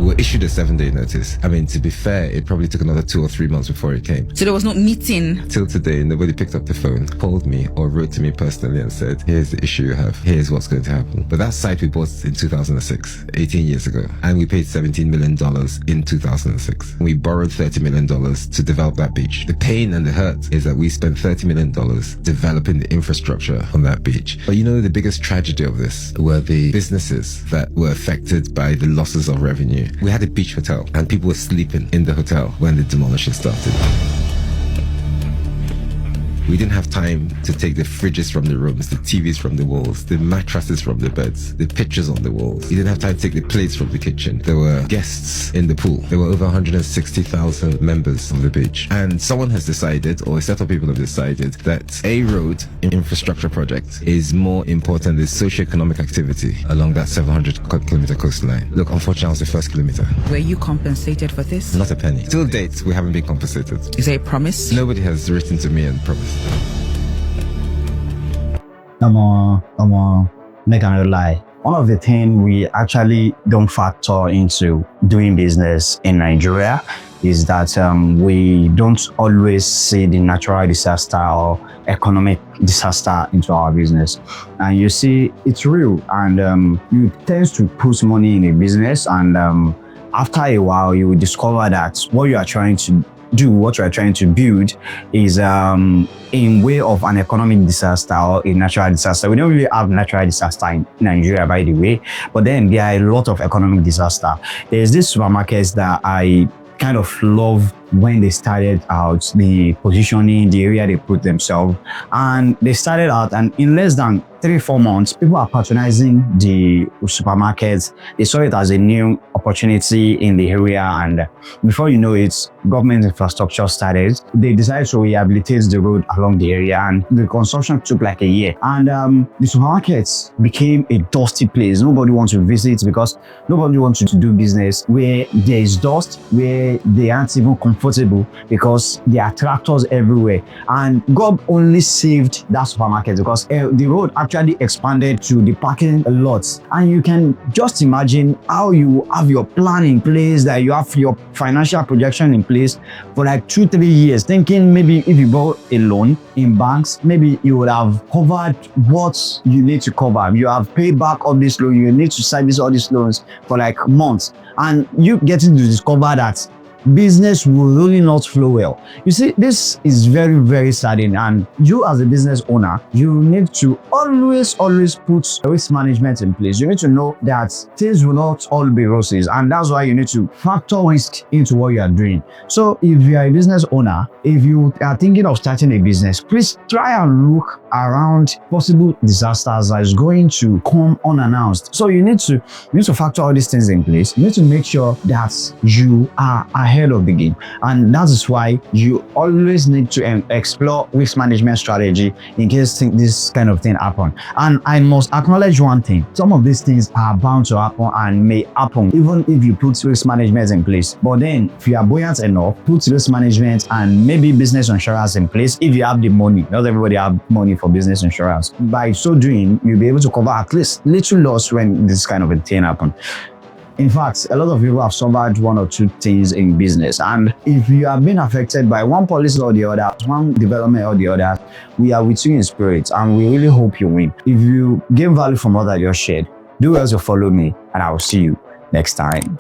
We were issued a 7-day notice. I mean, to be fair, it probably took another 2 or 3 months before it came. So there was no meeting? Till today, nobody picked up the phone, called me, or wrote to me personally and said, here's the issue you have, here's what's going to happen. But that site we bought in 2006, 18 years ago, and we paid $17 million in 2006. We borrowed $30 million to develop that beach. The pain and the hurt is that we spent $30 million developing the infrastructure on that beach. But you know, the biggest tragedy of this were the businesses that were affected by the losses of revenue. We had a beach hotel and people were sleeping in the hotel when the demolition started. We didn't have time to take the fridges from the rooms, the TVs from the walls, the mattresses from the beds, the pictures on the walls. We didn't have time to take the plates from the kitchen. There were guests in the pool. There were over 160,000 members of the beach. And someone has decided, or a set of people have decided, that a road infrastructure project is more important than socio-economic activity along that 700-kilometer coastline. Look, unfortunately, I was the first kilometer. Were you compensated for this? Not a penny. Till date, we haven't been compensated. Is there a promise? Nobody has written to me and promised. Make a lie. One of the things we actually don't factor into doing business in Nigeria is that we don't always see the natural disaster or economic disaster into our business. And you see, it's real, and you tend to put money in a business, and after a while, you will discover that what you are trying to build is in way of an economic disaster or a natural disaster. We don't really have natural disaster in Nigeria, by the way, but then there are a lot of economic disaster. There's this supermarkets that I kind of love when they started out, the positioning, the area they put themselves, and they started out, and in less than 3-4 months, people are patronizing the supermarkets. They saw it as a new opportunity in the area, and before you know it, government infrastructure started. They decided to rehabilitate the road along the area, and the construction took like a year. And the supermarkets became a dusty place. Nobody wants to visit because nobody wants to do business where there is dust, where they aren't even comfortable because there are tractors everywhere. And God only saved that supermarket because the road actually expanded to the parking lots. And you can just imagine how you have your plan in place, that you have your financial projection in place for like 2-3 years, thinking maybe if you borrow a loan in banks, maybe you would have covered what you need to cover. You have paid back all this loan, you need to service all these loans for like months, and you getting to discover that business will really not flow well. You see, this is very, very saddening, and you as a business owner, you need to always put risk management in place. You need to know that things will not all be roses, and that's why you need to factor risk into what you are doing. So if you are a business owner, if you are thinking of starting a business, please try and look around possible disasters that is going to come unannounced. So you need to factor all these things in place. You need to make sure that you are ahead of the game, and that is why you always need to explore risk management strategy in case this kind of thing happen. And I must acknowledge one thing: some of these things are bound to happen and may happen even if you put risk management in place. But then if you are buoyant enough, put risk management and maybe business insurance in place if you have the money. Not everybody have money for business insurance. By so doing, you'll be able to cover at least little loss when this kind of a thing happens. In fact, a lot of people have suffered 1 or 2 things in business, and if you have been affected by one policy or the other, one development or the other, we are with you in spirit, and we really hope you win. If you gain value from what I just shared, do well to follow me, and I will see you next time.